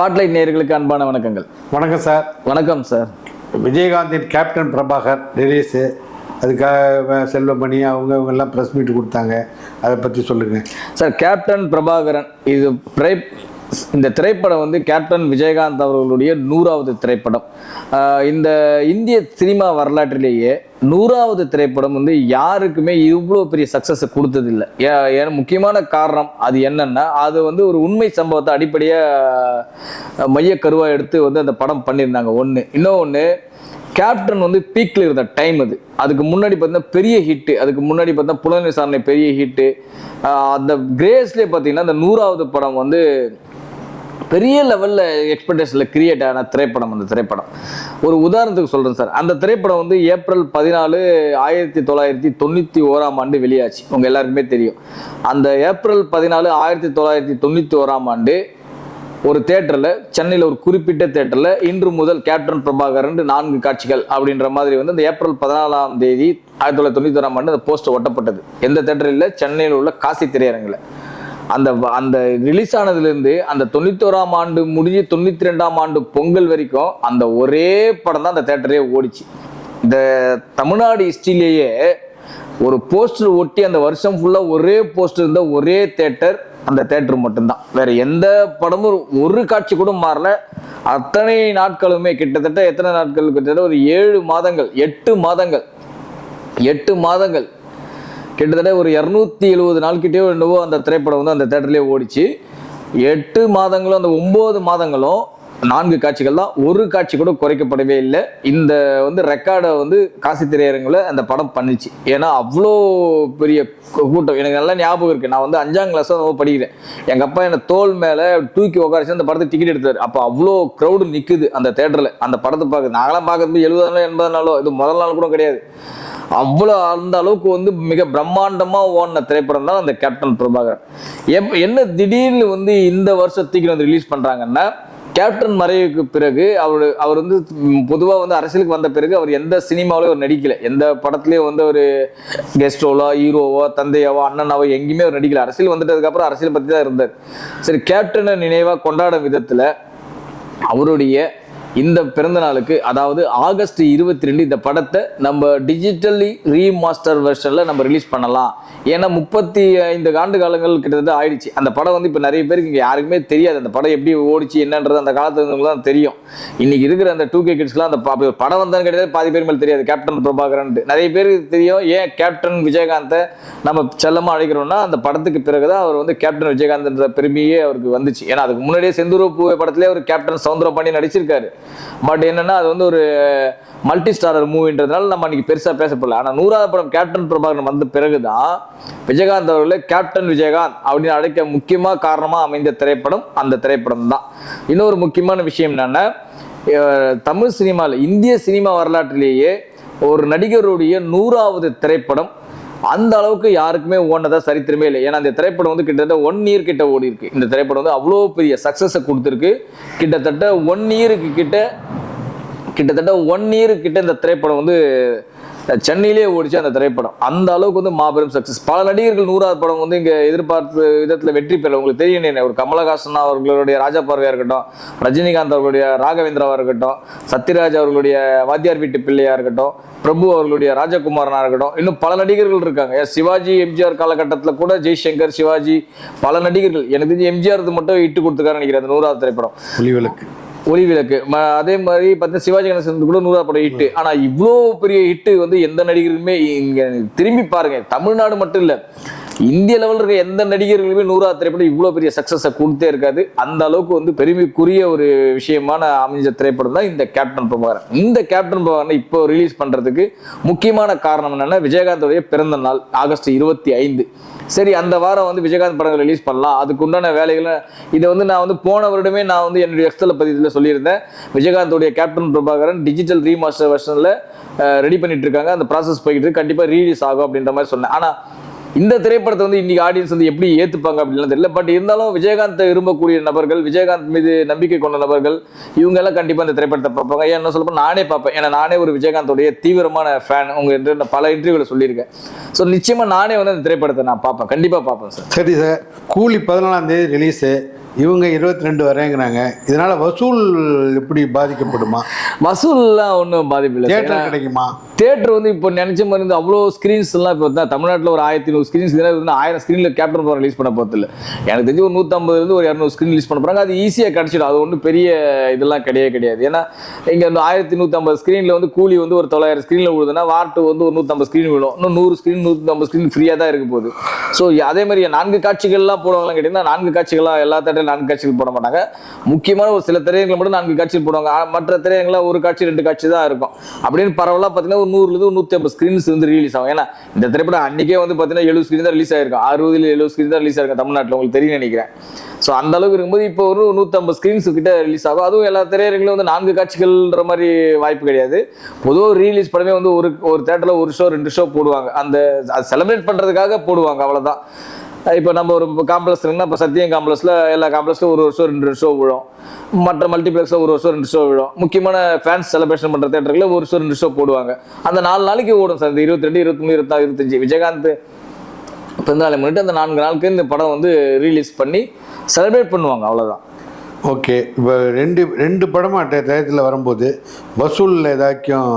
Spotlight நேயர்களுக்கு அன்பான வணக்கங்கள். வணக்கம் சார். வணக்கம் சார். விஜயகாந்தின் கேப்டன் பிரபாகர் ரிலீஸு, அதுக்காக செல்வமணி அவங்கெல்லாம் ப்ரெஸ் மீட் கொடுத்தாங்க, அதை பற்றி சொல்லுங்கள் சார். கேப்டன் பிரபாகரன் இந்த திரைப்படம் வந்து கேப்டன் விஜயகாந்த் அவர்களுடைய 100வது திரைப்படம். இந்த இந்திய சினிமா வரலாற்றிலேயே 100வது திரைப்படம் வந்து யாருக்குமே இவ்வளோ பெரிய சக்ஸஸ் கொடுத்ததில்லை. ஏன்னா முக்கியமான காரணம் அது என்னன்னா, அது வந்து ஒரு உண்மை சம்பவத்தை அடிப்படையாக மையக்கருவாக எடுத்து வந்து அந்த படம் பண்ணியிருந்தாங்க. இன்னொன்று கேப்டன் வந்து பீக்கில் இருந்த டைம் அதுக்கு முன்னாடி பார்த்தீங்கன்னா பெரிய ஹிட்டு, அதுக்கு முன்னாடி பார்த்தீங்கன்னா புலன் விசாரணை பெரிய ஹிட்டு. அந்த கிரேஸ்லேயே பார்த்தீங்கன்னா அந்த 100வது படம் வந்து பெரிய லெவலில் எக்ஸ்பெக்டேஷனில் கிரியேட் ஆன திரைப்படம். அந்த திரைப்படம் ஒரு உதாரணத்துக்கு சொல்கிறேன் சார். அந்த திரைப்படம் வந்து ஏப்ரல் 14, 1991 வெளியாச்சு. உங்கள் எல்லாருக்குமே தெரியும். அந்த ஏப்ரல் 14, 1991 ஒரு தேட்டரில், சென்னையில் ஒரு குறிப்பிட்ட தேட்டரில் இன்று முதல் கேப்டன் பிரபாகரன் 4 காட்சிகள் அப்படின்ற மாதிரி வந்து அந்த ஏப்ரல் 14 1991 அந்த போஸ்டர் ஒட்டப்பட்டது. எந்த தேட்டரில்? சென்னையில் உள்ள காசி திரையரங்கில். அந்த ரிலீஸ் ஆனதுலேருந்து அந்த 91 முடிஞ்சு 92 பொங்கல் வரைக்கும் அந்த ஒரே படம் தான் அந்த தேட்டரே ஓடிச்சு. இந்த தமிழ்நாடு ஹிஸ்ட்ரியிலேயே ஒரு போஸ்டர் ஒட்டி அந்த வருஷம் ஃபுல்லாக ஒரே போஸ்டர் இருந்த ஒரே தேட்டர் அந்த தேட்டர் மட்டும்தான். வேற எந்த படமும் ஒரு காட்சி கூட மாறல. அத்தனை நாட்களுமே கிட்டத்தட்ட எத்தனை நாட்கள்? கிட்டத்தட்ட ஒரு 7 மாதங்கள் 8 மாதங்கள் கிட்டத்தட்ட ஒரு 270 நாள் கிட்டே என்னவோ அந்த திரைப்படம் வந்து அந்த தேட்டர்லேயே ஓடிச்சு. 8 மாதங்களும் அந்த 9 மாதங்களும் 4 காட்சிகள் தான். ஒரு காட்சி கூட குறைக்கப்படவே இல்லை. இந்த வந்து ரெக்கார்டை வந்து காசி திரையரங்கில் அந்த படம் பண்ணிச்சு. ஏன்னா அவ்வளோ பெரிய கூட்டம். எனக்கு நல்லா ஞாபகம் இருக்குது. நான் வந்து 5ஆம் கிளாஸ் படிக்கிறேன். எங்கள் அப்பா என்னை தோல் மேலே தூக்கி உட்காரிச்சு அந்த படத்தை டிக்கெட் எடுத்தார். அப்போ அவ்வளோ க்ரௌடு நிற்குது அந்த தேட்டரில் அந்த படத்தை பார்க்குது. நாங்களாம் பார்க்கறது 70 நாளோ 80 நாளோ, இது முதல் நாள் கூட கிடையாது. அவ்வளோ அந்த அளவுக்கு வந்து மிக பிரம்மாண்டமாக ஓடின திரைப்படம் தான் அந்த கேப்டன் பிரபாகரன். என்ன திடீர்னு வந்து இந்த வருஷத்துக்கு வந்து ரிலீஸ் பண்ணுறாங்கன்னா, கேப்டன் மறைவுக்கு பிறகு அவர் வந்து பொதுவாக வந்து அரசியலுக்கு வந்த பிறகு அவர் எந்த சினிமாவிலையும் அவர் நடிக்கலை. எந்த படத்துலையும் வந்து ஒரு கெஸ்ட் ரோலோ, ஹீரோவோ, தந்தையாவோ, அண்ணனாவோ எங்கேயுமே அவர் நடிக்கலை. அரசியல் வந்துட்டதுக்கப்புறம் அரசியல் பற்றி தான் இருந்தார். சரி, கேப்டனை நினைவாக கொண்டாடும் விதத்தில் அவருடைய இந்த பிறந்த நாளுக்கு, அதாவது ஆகஸ்ட் 22 இந்த படத்தை நம்ம டிஜிட்டலி ரீமாஸ்டர் வெர்ஷனில் நம்ம ரிலீஸ் பண்ணலாம். ஏன்னா 35 ஆண்டு காலங்கள் கிட்டத்தட்ட ஆயிடுச்சு. அந்த படம் வந்து இப்போ நிறைய பேருக்கு இங்கே யாருக்குமே தெரியாது. அந்த படம் எப்படி ஓடிச்சு என்னன்றது அந்த காலத்துல தான் தெரியும். இன்னைக்கு இருக்கிற அந்த 2K கிட்ஸ்லாம் அந்த படம் வந்தான்னு கிடையாது, பாதி பேர் மேலே தெரியாது கேப்டன் பிரபாகரன். நிறைய பேருக்கு தெரியும். ஏன் கேப்டன் விஜயகாந்தை நம்ம செல்லமாக அழைக்கிறோம்னா, அந்த படத்துக்கு பிறகுதான் அவர் வந்து கேப்டன் விஜயகாந்த்ன்ற பெருமையே அவருக்கு வந்துச்சு. ஏன்னா அதுக்கு முன்னாடியே செந்தூர பூவே படத்திலே ஒரு கேப்டன் சவுந்தரபாண்டி நடிச்சிருக்காரு. பட் என்னன்னா அது வந்து ஒரு மல்டி ஸ்டாரர் மூவின்றதுனால நம்ம அன்னைக்கு பெருசா பேசப்படல. ஆனா 100வது படம் கேப்டன் பிரபாகரன் வந்த பிறகுதான் விஜயகாந்த் அவர்களை கேப்டன் விஜயகாந்த் அப்படின்னு அழைக்க முக்கியமா காரணமா அமைந்த திரைப்படம் அந்த திரைப்படம் தான். இன்னொரு முக்கியமான விஷயம் என்னன்னா, தமிழ் சினிமாவில், இந்திய சினிமா வரலாற்றிலேயே ஒரு நடிகருடைய 100வது திரைப்படம் அந்த அளவுக்கு யாருக்குமே ஓடினதா சரித்திரமே இல்லை. ஏன்னா அந்த திரைப்படம் வந்து கிட்டத்தட்ட 1 இயர் கிட்ட ஓடி இருக்கு. இந்த திரைப்படம் வந்து அவ்வளோ பெரிய சக்சஸை கொடுத்துருக்கு. கிட்டத்தட்ட 1 இயருக்கு கிட்ட இந்த திரைப்படம் வந்து சென்னையிலே ஓடிச்சு அந்த திரைப்படம். அந்த அளவுக்கு வந்து மாபெரும் சக்சஸ். பல நடிகர்கள் 100வது படம் வந்து இங்கே எதிர்பார்த்த விதத்தில் வெற்றி பெறல. உங்களுக்கு தெரியும், ஒரு கமலஹாசன் அவர்களுடைய ராஜா பார்வையாக இருக்கட்டும், ரஜினிகாந்த் அவர்களுடைய ராகவேந்திராவாக இருக்கட்டும், சத்யராஜ் அவர்களுடைய வாத்தியார் வீட்டு பிள்ளையாக இருக்கட்டும், பிரபு அவர்களுடைய ராஜகுமாரனாக இருக்கட்டும், இன்னும் பல நடிகர்கள் இருக்காங்க. சிவாஜி, எம்ஜிஆர் காலகட்டத்தில் கூட ஜெய்சங்கர், சிவாஜி, பல நடிகர்கள். எனக்கு தெரிஞ்சு எம்ஜிஆர் மட்டும் இட்டு கொடுத்துருக்காருன்னு நினைக்கிறேன் அந்த 100வது திரைப்படம் ஒளி விளக்கு. அதே மாதிரி பார்த்தீங்கன்னா சிவாஜி கணேசன் கூட 100வது படம் ஹிட்டு. ஆனால் இவ்வளோ பெரிய ஹிட்டு வந்து எந்த நடிகருமே இங்கே திரும்பி பாருங்க, தமிழ்நாடு மட்டும் இல்லை, இந்திய லெவலில் இருக்க எந்த நடிகர்களுமே 100வது திரைப்படம் இவ்வளோ பெரிய சக்ஸஸை கொடுத்தே இருக்காது. அந்த அளவுக்கு வந்து பெருமைக்குரிய ஒரு விஷயமான அமைஞ்ச திரைப்படம் தான் இந்த கேப்டன் பிரபாகரன். இந்த கேப்டன் பிரபாகரனை இப்போ ரிலீஸ் பண்ணுறதுக்கு முக்கியமான காரணம் என்னென்னா, விஜயகாந்தோடைய பிறந்த நாள் ஆகஸ்ட் 25. சரி, அந்த வாரம் வந்து விஜயகாந்த் படங்கள் ரிலீஸ் பண்ணலாம், அதுக்கு உண்டான வேலைகளை இதை வந்து நான் வந்து போன வருடமே நான் வந்து என்னுடைய எக்ஸ்தல பதிவில் சொல்லியிருந்தேன். விஜயகாந்தோடைய கேப்டன் பிரபாகரன் டிஜிட்டல் ரீமாஸ்டர் வெர்ஷனில் ரெடி பண்ணிட்டு இருக்காங்க. அந்த ப்ராசஸ் போய்கிட்டு இருக்கு, கண்டிப்பாக ரீலீஸ் ஆகும் அப்படின்ற மாதிரி சொன்னேன். ஆனால் இந்த திரைப்படத்தை வந்து இன்னைக்கு ஆடியன்ஸ் வந்து எப்படி ஏற்றுப்பாங்க அப்படின்னு தெரியல. பட் இருந்தாலும் விஜயகாந்தை விரும்பக்கூடிய நபர்கள், விஜயகாந்த் மீது நம்பிக்கை கொண்ட நபர்கள், இவங்க எல்லாம் கண்டிப்பாக இந்த திரைப்படத்தை பார்ப்பாங்க. ஏன் என்ன சொல்லப்போ நானே பார்ப்பேன். ஏன்னா நானே ஒரு விஜயகாந்தோடைய தீவிரமான ஃபேன். உங்க பல இன்டர்வியூவில் சொல்லியிருக்கேன். ஸோ நிச்சயமாக நானே வந்து அந்த திரைப்படத்தை நான் பார்ப்பேன், கண்டிப்பாக பார்ப்பேன் சார். சரி சார், கூலி 14ஆம் தேதி ரிலீஸு, இவங்க 22 வரேங்கிறாங்க. இதனால வசூல் எப்படி பாதிக்கப்படுமா? வசூல்லாம் ஒன்றும் பாதிப்பு இல்லை. தியேட்டர் கிடைக்குமா? தியேட்டர் வந்து இப்போ நினைச்ச மாதிரி இருந்து அவ்வளோ ஸ்க்ரீன்ஸ் எல்லாம் இப்போ தான் தமிழ்நாட்டில் ஒரு 1100 ஸ்க்ரீன்ஸ் இருந்து 1000 ஸ்க்ரீனில் கேப்டன் பவர் ரிலீஸ் பண்ண போகிறது இல்லை. எனக்கு தெரிஞ்சு ஒரு 150 ஒரு 200 ஸ்க்ரீன் ரிலீஸ் பண்ண போகிறாங்க. அது ஈஸியாக கிடச்சிடும். அது ஒன்றும் பெரிய இதெல்லாம் கிடையாது. ஏன்னா இங்கே வந்து 1150 ஸ்க்ரீனில் வந்து கூலி வந்து ஒரு 900 ஸ்க்ரீனில் விழுதுன்னா வார்ட்டு வந்து ஒரு 150 ஸ்க்ரீன் விழும். இன்னும் 100 ஸ்க்ரீன் 150 ஸ்க்ரீன் ஃப்ரீயாக தான் இருக்க போகுது. ஸோ அதே மாதிரி 4 காட்சிகள்லாம் போடுவாங்களாம் கேட்டிங்கன்னா 4 காட்சிகள்லாம் எல்லா தேட்டரும் 4 காட்சிகள் போட மாட்டாங்க. முக்கியமான ஒரு சில திரையரங்களை மட்டும் 4 காட்சிகள் போடுவாங்க. மற்ற திரையரங்களில் ஒரு காட்சி 2 காட்சி தான் இருக்கும். அப்படின்னு பரவலாக பார்த்தீங்கன்னா ஒரு 100 150 ஸ்க்ரீன்ஸ் வந்து ரிலீஸ் ஆகும். ஏன்னா இந்த திரைப்படம் அன்றைக்கே வந்து பார்த்தீங்கன்னா 70 ஸ்க்ரீன் தான் ரிலீஸ் ஆயிருக்கும். 60 ஸ்க்ரீன் தான் ரிலீஸ் ஆயிருக்கும் தமிழ்நாட்டில், உங்களுக்கு தெரியும் நினைக்கிறேன். ஸோ அந்த அளவுக்கு இருக்கும்போது இப்போ ஒரு 150 ஸ்க்ரீன்ஸ் கிட்ட ரிலீஸ் ஆகும். அதுவும் எல்லா திரையரங்களும் வந்து 4 காட்சிகள்ன்ற மாதிரி வாய்ப்பு கிடையாது. பொதுவாக ரீலீஸ் படமே வந்து ஒரு தேட்டரில் 1 ஷோ 2 ஷோ போடுவாங்க. அந்த செலிப்ரேட் பண்ணுறதுக்காக போடுவாங்க, அவ்வளோதான். இப்போ நம்ம ஒரு காம்ப்ளெக்ஸ் இருக்குன்னா இப்போ சத்தியம் காம்ப்ளெக்ஸில் எல்லா காம்ப்ளெக்ஸில் 1 ஷோ 2 ஷோ விழும். மற்ற மல்டிப்ளெக்ஸில் 1 ஷோ 2 ஷோ விழும். முக்கியமான ஃபேன்ஸ் செலிப்ரேஷன் பண்ணுற தேட்டரில் 1 ஷோ 2 ஷோ போடுவாங்க. அந்த 4 நாளைக்கு ஓடும் சார். இந்த 22, 23, 24, 25 விஜயகாந்த் பிறந்தநாளை முன்னிட்டு அந்த 4 நாளுக்கு இந்த படம் வந்து ரிலீஸ் பண்ணி செலிப்ரேட் பண்ணுவாங்க, அவ்வளோதான். ஓகே. இப்போ ரெண்டு படமாக டயத்தில் வரும்போது வசூலில் ஏதாச்சும்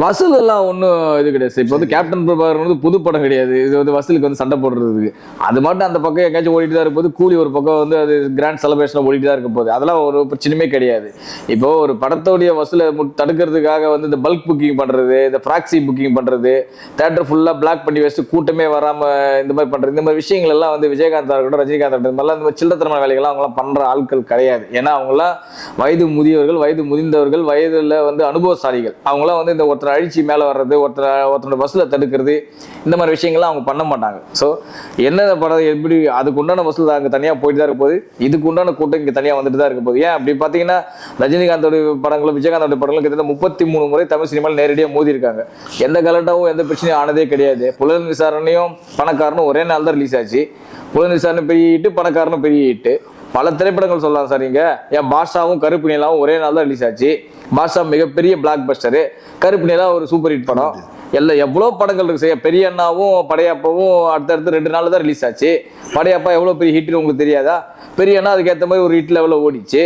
வசூல் எல்லாம் ஒன்றும் இது கிடையாது. இப்போ வந்து கேப்டன் பிரபாகர் வந்து புது படம் கிடையாது. இது வந்து வசூலுக்கு வந்து சண்டை போடுறதுக்கு அது மட்டும் அந்த பக்கம் எங்கேயாச்சும் ஓடிட்டு தான் இருப்போது. கூலி ஒரு பக்கம் வந்து அது கிராண்ட் செலிப்ரேஷனில் ஓடிட்டு தான் இருக்க போகுது. அதெல்லாம் ஒரு பிரச்சனையுமே கிடையாது. இப்போ ஒரு படத்தோடைய வசூலை தடுக்கிறதுக்காக வந்து இந்த பல்க் புக்கிங் பண்ணுறது, இந்த ஃப்ராக்சி புக்கிங் பண்ணுறது, தேட்டர் ஃபுல்லாக பிளாக் பண்ணி வச்சுட்டு கூட்டமே வராமல் இந்த மாதிரி பண்ணுறது, இந்த மாதிரி விஷயங்கள் எல்லாம் வந்து விஜயகாந்தாக இருக்கட்டும், ரஜினிகாந்த் இருக்கட்டும், இந்த மாதிரிலாம் இந்த மாதிரி சில்லத்தனமான வேலைகள்லாம் அவங்களாம் பண்ணுற ஆட்கள் கிடையாது. ஏன்னா அவங்களாம் வயது முதியவர்கள், வயது முதிர்ந்தவர்கள், வயதுல வந்து அனுபவசாலிகள். அவங்களாம் வந்து இந்த ஒருத்தர் அழிச்சு மேலே வர்றது, ஒருத்தரோட வசூலை தடுக்கிறது, இந்த மாதிரி விஷயங்கள்லாம் அவங்க பண்ண மாட்டாங்க. ஸோ என்ன படம் எப்படி அதுக்கு உண்டான வசூல் அங்கே தனியாக போயிட்டு தான் இருக்க போகுது. இதுக்கு உண்டான கூட்டம் இங்கே தனியாக வந்துட்டு தான் இருக்க போகுது. ஏன் அப்படி பார்த்தீங்கன்னா ரஜினிகாந்தோட படங்களும் விஜயகாந்தோட படங்களும் கிட்டத்தட்ட 33 முறை தமிழ் சினிமாவில் நேரடியாக மோதி இருக்காங்க. எந்த கலட்டாவும் எந்த பிரச்சனையும் ஆனதே கிடையாது. புலன் விசாரணையும் பணக்காரனும் ஒரே நாள் தான் ரிலீஸ் ஆச்சு. புலன் விசாரணை பெரிய ஹிட்டு, பணக்காரனும் பெரிய ஹிட்டு. பல திரைப்படங்கள் சொல்லலாம் சார். இங்க என் பாஷாவும் கருப்பு நிலாவும் ஒரே நாள் தான் ரிலீஸ் ஆச்சு. பாஷா மிகப்பெரிய பிளாக் பஸ்டரு, கருப்பு நிலா ஒரு சூப்பர் ஹிட் படம். எவ்வளோ படங்கள் இருக்கு சார். பெரிய அண்ணாவும் படையப்பாவும் அடுத்தடுத்து 2 நாள் தான் ரிலீஸ் ஆச்சு. படையப்பா எவ்வளோ பெரிய ஹிட்னு உங்களுக்கு தெரியாதா? பெரிய அண்ணா அதுக்கேற்ற மாதிரி ஒரு ஹிட் லெவலில் ஓடிச்சு.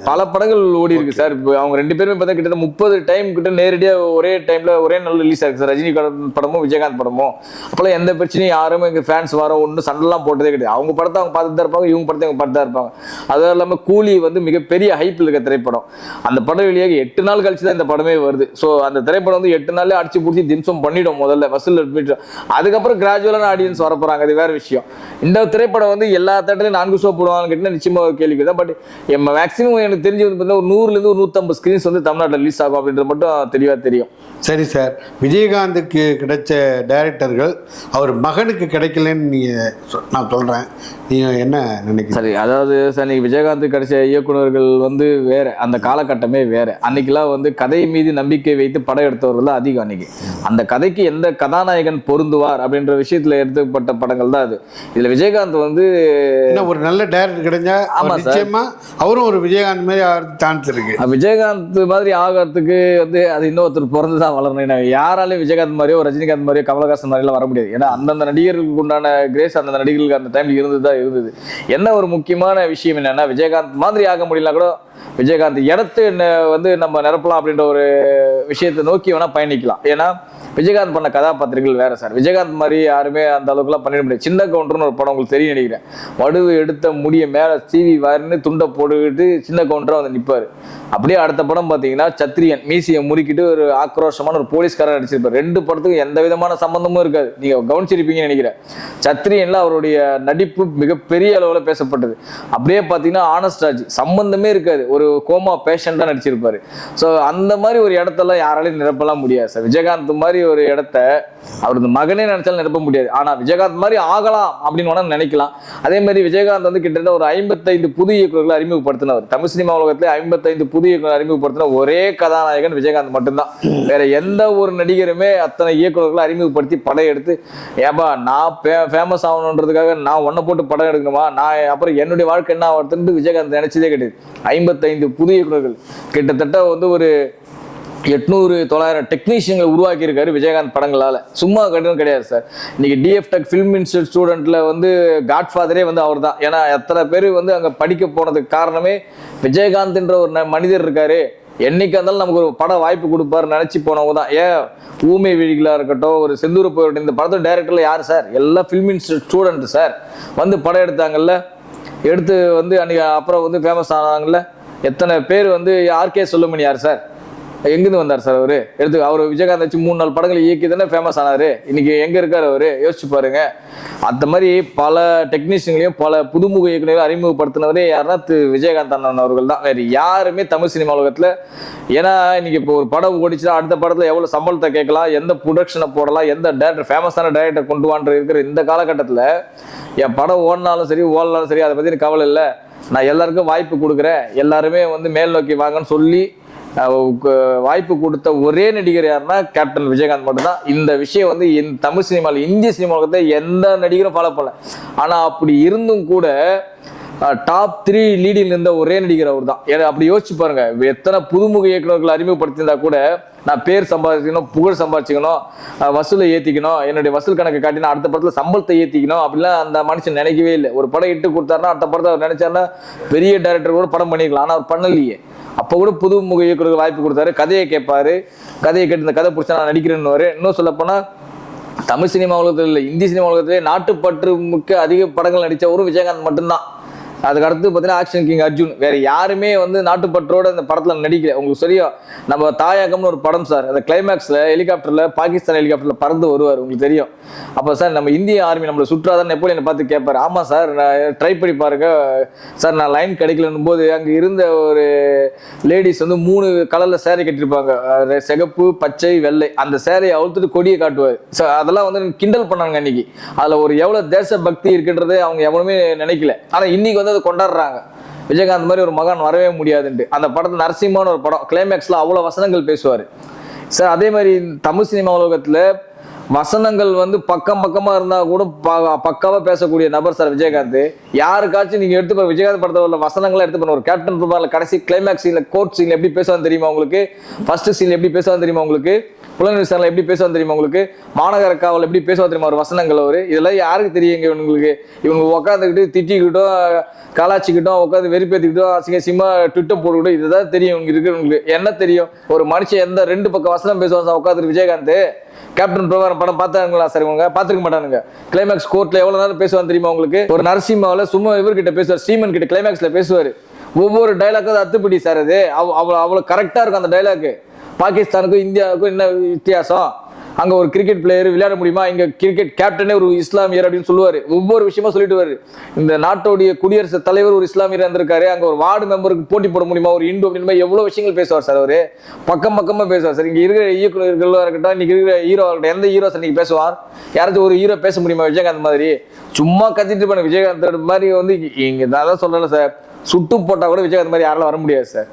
பல படங்கள் ஓடி இருக்கு சார். இப்போ அவங்க 2 பேருமே பார்த்தா கிட்ட 30 டைம் கிட்ட நேரடியாக ஒரே டைம்ல ஒரே நாள் ரிலீஸ் ஆயிருக்கு சார். ரஜினி படமும் விஜயகாந்த் படமும். அப்பெல்லாம் எந்த பிரச்சனையும் யாருமே எங்க ஃபேன்ஸ் வர ஒன்றும் சண்டைலாம் போட்டதே கிடையாது. அவங்க படத்தை அவங்க பார்த்துட்டு தான் இருப்பாங்க, இவங்க படத்தை அவங்க பார்த்து தான் இருப்பாங்க. அதுவும் இல்லாமல் கூலி வந்து மிகப்பெரிய ஹைப்பில் இருக்க திரைப்படம். அந்த படம் வெளியாக 8 நாள் கழிச்சு தான் இந்த படமே வருது. ஸோ அந்த திரைப்படம் வந்து 8 நாள்லேயே அடிச்சு பிடிச்சி திம்சம் பண்ணிடும் முதல்ல வசூல். அதுக்கப்புறம் கிராஜுவலான ஆடியன்ஸ் வர போறாங்க, அது வேற விஷயம். இந்த திரைப்படம் வந்து எல்லா தேட்டர்லையும் 4 ஷோ போடுவாங்கன்னு கேட்டீங்கன்னா நிச்சயமா ஒரு கேள்வி தான். பட் மேக்ஸிமம் எனக்கு தெரிஞ்சு வந்து பார்த்தீங்கன்னா ஒரு 100 ஒரு 150 ஸ்க்ரீன்ஸ் வந்து தமிழ்நாட்டில் ரிலீஸ் ஆகும் அப்படின்றது மட்டும் தெளிவாக தெரியும். சரி சார், விஜயகாந்துக்கு கிடைச்ச டைரக்டர்கள் அவர் மகனுக்கு கிடைக்கலன்னு நான் சொல்கிறேன். நீங்கள் என்ன நினைக்கிறீங்க? சரி, அதாவது சார் நீங்கள் விஜயகாந்த் கிடைச்ச இயக்குநர்கள் வந்து வேற, அந்த காலகட்டமே வேற. அன்னைக்கெல்லாம் வந்து கதை மீது நம்பிக்கை வைத்து படம் எடுத்தவர்கள் தான் அதிகம். அன்னைக்கு அந்த கதைக்கு எந்த கதாநாயகன் பொருந்துவார் அப்படின்ற விஷயத்தில் எடுத்துப்பட்ட படங்கள் தான் அது. இதில் விஜயகாந்த் வந்து ஒரு நல்ல டைரக்டர் கிடைச்சா நிச்சயமா அவரும் ஒரு விஜயகாந்த் மாதிரி ஆகிறதுக்கு சான்ஸ் இருக்கு. விஜயகாந்த் மாதிரி ஆகிறதுக்கு வந்து அது இன்னொருத்தர் பிறந்து தான் வளரணும். யாராலையும் விஜயகாந்த் மாதிரியோ ரஜினிகாந்த் மாதிரியோ கமலஹாசன் மாதிரிலாம் வர முடியாது. ஏன்னா அந்தந்த நடிகர்களுக்கு உண்டான கிரேஸ் அந்தந்த நடிகர்களுக்கு அந்த டைம்ல இருந்தது. என்ன ஒரு முக்கியமான விஷயம் என்னன்னா, விஜயகாந்த் மாதிரி ஆக முடியல கூட விஜயகாந்த் இடத்து வந்து நம்ம நிரப்பலாம் அப்படின்ற ஒரு விஷயத்தை நோக்கி வேணா பயணிக்கலாம். ஏன்னா விஜயகாந்த் பண்ண கதாபாத்திரங்கள் வேற சார். விஜயகாந்த் மாதிரி யாருமே அந்த அளவுக்குலாம் பண்ணிட முடியாது. சின்ன கவுண்டர்னு ஒரு படம் உங்களுக்கு தெரியும் நினைக்கிறேன். வடுவு எடுத்த முடிய மேலே சீவி வாரின்னு துண்டை போட்டுக்கிட்டு சின்ன கவுண்டராக வந்து நிற்பார். அப்படியே அடுத்த படம் பார்த்தீங்கன்னா சத்திரியன், மீசியை முறுக்கிட்டு ஒரு ஆக்ரோஷமான ஒரு போலீஸ்காரர் நடிச்சிருப்பார். 2 படத்துக்கும் எந்த விதமான சம்பந்தமும் இருக்காது. நீங்கள் கவனிச்சிருப்பீங்கன்னு நினைக்கிறேன். சத்திரியன்ல அவருடைய நடிப்பு மிகப்பெரிய அளவில் பேசப்பட்டது. அப்படியே பார்த்தீங்கன்னா ஆனஸ்ட் ராஜ் சம்பந்தமே இருக்காது, ஒரு கோமா பேஷண்டாக நடிச்சிருப்பாரு. ஸோ அந்த மாதிரி ஒரு இடத்தெல்லாம் யாராலையும் நிரப்பலாம் முடியாது சார். விஜயகாந்த் மாதிரி ஒரு இடத்த அவரது மகனே நினைச்சாலும் நிரப்ப முடியாது. ஆனா விஜயகாந்த் மாதிரி ஆகலாம் அப்படின்னு வேணா நினைக்கலாம். அதே மாதிரி விஜயகாந்த் வந்து கிட்டத்தட்ட ஒரு 55 புது இயக்குநர்களை அறிமுகப்படுத்தினவர். தமிழ் சினிமா உலகத்துல 55 புது இயக்குநர் அறிமுகப்படுத்தின ஒரே கதாநாயகன் விஜயகாந்த் மட்டும்தான். வேற எந்த ஒரு நடிகருமே அத்தனை இயக்குநர்களை அறிமுகப்படுத்தி படம் எடுத்து ஏப்பா நான் ஃபேமஸ் ஆகணுன்றதுக்காக நான் ஒன்ன போட்டு படம் எடுக்கணுமா, நான் அப்புறம் என்னுடைய வாழ்க்கை என்ன ஆகுதுன்னு விஜயகாந்த் நினைச்சதே கிடையாது. 55 புது இயக்குநர்கள், கிட்டத்தட்ட வந்து ஒரு 800-900 டெக்னீஷியன்களை உருவாக்கியிருக்காரு விஜயகாந்த் படங்களால். சும்மா கடினம் கிடையாது சார். இன்னைக்கு டிஎஃப் டெக் ஃபிலிம் இன்ஸ்டியூட் ஸ்டூடெண்ட்டில் வந்து காட்ஃபாதரே வந்து அவர் தான். ஏன்னா எத்தனை பேர் வந்து அங்கே படிக்க போனதுக்கு காரணமே விஜயகாந்த்ன்ற ஒரு மனிதர் இருக்காரு, என்னைக்கு இருந்தாலும் நமக்கு ஒரு பட வாய்ப்பு கொடுப்பாருன்னு நினச்சி போனவங்க தான். ஏன் ஊமை விழிகளாக இருக்கட்டும், ஒரு செந்தூர போய் இந்த படத்தோட டைரக்டரில் யார் சார்? எல்லாம் ஃபிலிம் இன்ஸ்டியூட் ஸ்டூடெண்ட் சார். வந்து படம் எடுத்தாங்கல்ல, எடுத்து வந்து அன்றைக்கி அப்புறம் வந்து ஃபேமஸ் ஆனாங்கல்ல. எத்தனை பேர் வந்து ஆர்கே சொல்லுமணி யார் சார்? எங்கேருந்து வந்தார் சார் அவர்? அவர் விஜயகாந்த் வச்சு 3-4 படங்கள் இயக்கி தானே ஃபேமஸ் ஆனார். இன்னைக்கு எங்கே இருக்கார் அவர்? யோசிச்சு பாருங்க. அந்த மாதிரி பல டெக்னீஷியன்களையும் பல புதுமுக இயக்குநர்களையும் அறிமுகப்படுத்தினவரே யாருன்னா விஜயகாந்த் அண்ணன் அவர்கள் தான். வேறு யாருமே தமிழ் சினிமா உலகத்தில். ஏன்னா இன்னைக்கு இப்போ ஒரு படம் ஓடிச்சுன்னா அடுத்த படத்தில் எவ்வளோ சம்பளத்தை கேட்கலாம், எந்த ப்ரொடக்ஷனை போடலாம், எந்த டேரக்டர் ஃபேமஸான டேரக்டர் கொண்டு வான்ற இருக்கிற இந்த காலகட்டத்தில் என் படம் ஓடினாலும் சரி ஓடனாலும் சரி அதை பற்றி எனக்கு கவலை இல்லை, நான் எல்லாருக்கும் வாய்ப்பு கொடுக்குறேன், எல்லாருமே வந்து மேல் நோக்கி வாங்கன்னு சொல்லி வாய்ப்பு கொடுத்த ஒரே நடிகர் யாருன்னா கேப்டன் விஜயகாந்த் மட்டும்தான். இந்த விஷயம் வந்து தமிழ் சினிமாவில் இந்திய சினிமாவுக்கு எந்த நடிகரும் ஃபாலோ பண்ணல. ஆனால் அப்படி இருந்தும் கூட டாப் 3 லீடில் இருந்த ஒரே நடிகர் அவர் தான். ஏன்னா அப்படி யோசிச்சு பாருங்க, எத்தனை புதுமுக இயக்குநர்கள் அறிமுகப்படுத்தியிருந்தா கூட நான் பேர் சம்பாதிக்கணும், புகழ் சம்பாதிச்சிக்கணும், வசூலை ஏற்றிக்கணும், என்னுடைய வசூல் கணக்கு காட்டினா அடுத்த படத்தில் சம்பளத்தை ஏற்றிக்கணும் அப்படிலாம் அந்த மனுஷன் நினைக்கவே இல்லை. ஒரு படம் இட்டு கொடுத்தாருன்னா அடுத்த படத்தை அவர் நினைச்சாருன்னா பெரிய டைரக்டர் கூட படம் பண்ணிக்கலாம். ஆனால் அவர் பண்ணலையே. அப்போ கூட புதுமுக இயக்குநருக்கு வாய்ப்பு கொடுத்தாரு, கதையை கேட்பாரு, கதையை கேட்டு இந்த கதை பிடிச்சா நான் நடிக்கிறேன்னு. இன்னும் சொல்லப்போனால் தமிழ் சினிமா உலகத்தில் இல்லை, இந்திய சினிமா உலகத்திலே நாட்டுப்பற்று மிக்க அதிக படங்கள் நடித்தவரும் விஜயகாந்த் மட்டும்தான். அதுக்கு அடுத்து பார்த்தீங்கன்னா ஆக்ஷன் கிங் அர்ஜுன். வேற யாருமே வந்து நாட்டுப்பற்றோட அந்த படத்தில் நடிக்கல. உங்களுக்கு சரியா நம்ம தாயகம்னு ஒரு படம் சார், அந்த கிளைமேக்ஸில் ஹெலிகாப்டரில் பாகிஸ்தான் ஹெலிகாப்டரில் பறந்து வருவார், உங்களுக்கு தெரியும். அப்போ சார் நம்ம இந்திய ஆர்மி நம்மளை சுற்றாதான் நெப்போலியனை பார்த்து கேட்பார், ஆமாம் சார் நான் ட்ரை பண்ணி பாருங்க சார், நான் லைன் கிடைக்கலன்னும் போது அங்கே இருந்த ஒரு லேடிஸ் வந்து 3 கலரில் சேரீ கட்டியிருப்பாங்க, சிகப்பு பச்சை வெள்ளை. அந்த சேரையை அவுத்துட்டு கொடியை காட்டுவார் சார். அதெல்லாம் வந்து கிண்டல் பண்ணாங்க அன்னைக்கு. அதில் ஒரு எவ்வளோ தேசபக்தி இருக்குன்றதை அவங்க எவனுமே நினைக்கல. ஆனால் இன்னைக்கு வந்து அதை கொண்டாடுறாங்க. விஜயகாந்த் மாதிரி ஒரு மகான் வரவே முடியாதுன்ட்டு. அந்த படத்தில் நரசிம்மான்னு ஒரு படம், கிளைமேக்ஸில் அவ்வளோ வசனங்கள் பேசுவார் சார். அதே மாதிரி தமிழ் சினிமா உலகத்தில் வசனங்கள் வந்து பக்கமாக இருந்தால் கூட பக்காவாக பேசக்கூடிய நபர் சார் விஜயகாந்த். யாருக்காச்சும் நீங்கள் எடுத்து போய் விஜயகாந்த் படத்தில் உள்ள வசனங்களை எடுத்து பண்ண ஒரு கேப்டன் ரூபாயில் கடைசி கிளைமேக்ஸ் சீனில் கோர்ட் சீனில் எப்படி பேசுவான்னு தெரியுமா உங்களுக்கு? ஃபர்ஸ்ட் சீனில் எப்படி பேசுவான்னு தெரியுமா உங்களுக்கு? புலன் சாரில் எப்படி பேசுவான்னு தெரியுமா உங்களுக்கு? மாநகர காவல் எப்படி பேசுவா தெரியுமா ஒரு வசனங்கள்? அவர் இதெல்லாம் யாருக்கு தெரியுங்க இவங்களுக்கு? இவங்க உட்காந்துக்கிட்டு திட்டிக்கிட்டோம், கலாச்சிக்கிட்டோம், உட்காந்து வெறுப்பேற்றிக்கிட்டோம், அசிங்கமா ட்விட்டர் போட்டுக்கிட்டோம், இதுதான் தெரியும் இவங்க இருக்கிறவங்களுக்கு. என்ன தெரியும்? ஒரு மனுஷன் எந்த 2 பக்கம் வசனம் பேசுவாங்க உட்காந்துட்டு விஜயகாந்த். கேப்டன் பிரபாகரன் படம் பார்த்தாங்களா சார்? இவங்க பார்த்துருக்க மாட்டானுங்க. கிளைமேக்ஸ் கோர்ட்ல எவ்வளவு நேரம் பேசுவான்னு தெரியுமா உங்களுக்கு? ஒரு நரசிம்மாவில் சும்மா இவர்கிட்ட பேசுவார், ஸ்ரீமன் கிட்ட கிளைமேக்ஸ்ல பேசுவார். ஒவ்வொரு டைலாக்கும் அத்துப்படி சார். அது அவ்வளோ கரெக்டா இருக்கும் அந்த டைலாக். பாகிஸ்தானுக்கும் இந்தியாவுக்கும் என்ன வித்தியாசம்? அங்க ஒரு கிரிக்கெட் பிளேயர் விளையாட முடியுமா? இங்க கிரிக்கெட் கேப்டனே ஒரு இஸ்லாமியர் அப்படின்னு சொல்லுவாரு. ஒவ்வொரு விஷயமா சொல்லிட்டு வருது. இந்த நாட்டோடைய குடியரசுத் தலைவர் ஒரு இஸ்லாமியர் இருந்திருக்காரு, அங்க ஒரு வார்டு மெம்பருக்கு போட்டி போட முடியுமா ஒரு இந்து அப்படின்னு எவ்வளவு விஷயங்கள் பேசுவார் சார். அவரு பக்கமா பேசுவார் சார். இங்க இருக்கிற இயக்குநர்களா இருக்கட்டும், இன்னைக்கு இருக்கிற ஹீரோ இருக்கட்டும், எந்த ஹீரோ சார் இன்னைக்கு பேசுவார்? யாராச்சும் ஒரு ஹீரோ பேச முடியுமா விஜயகாந்த் மாதிரி? சும்மா கத்திட்டு பண்ண விஜயகாந்த் மாதிரி வந்து இங்க நான் தான் சொல்லல சார், சுட்டு போட்டா கூட விஜயகாந்த் மாதிரி யாராலும் வர முடியாது சார்.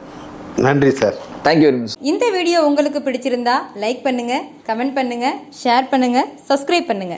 நன்றி சார். Thank you very much. இந்த வீடியோ உங்களுக்கு பிடிச்சிருந்தா லைக் பண்ணுங்க, கமெண்ட் பண்ணுங்க, ஷேர் பண்ணுங்க, சப்ஸ்கிரைப் பண்ணுங்க.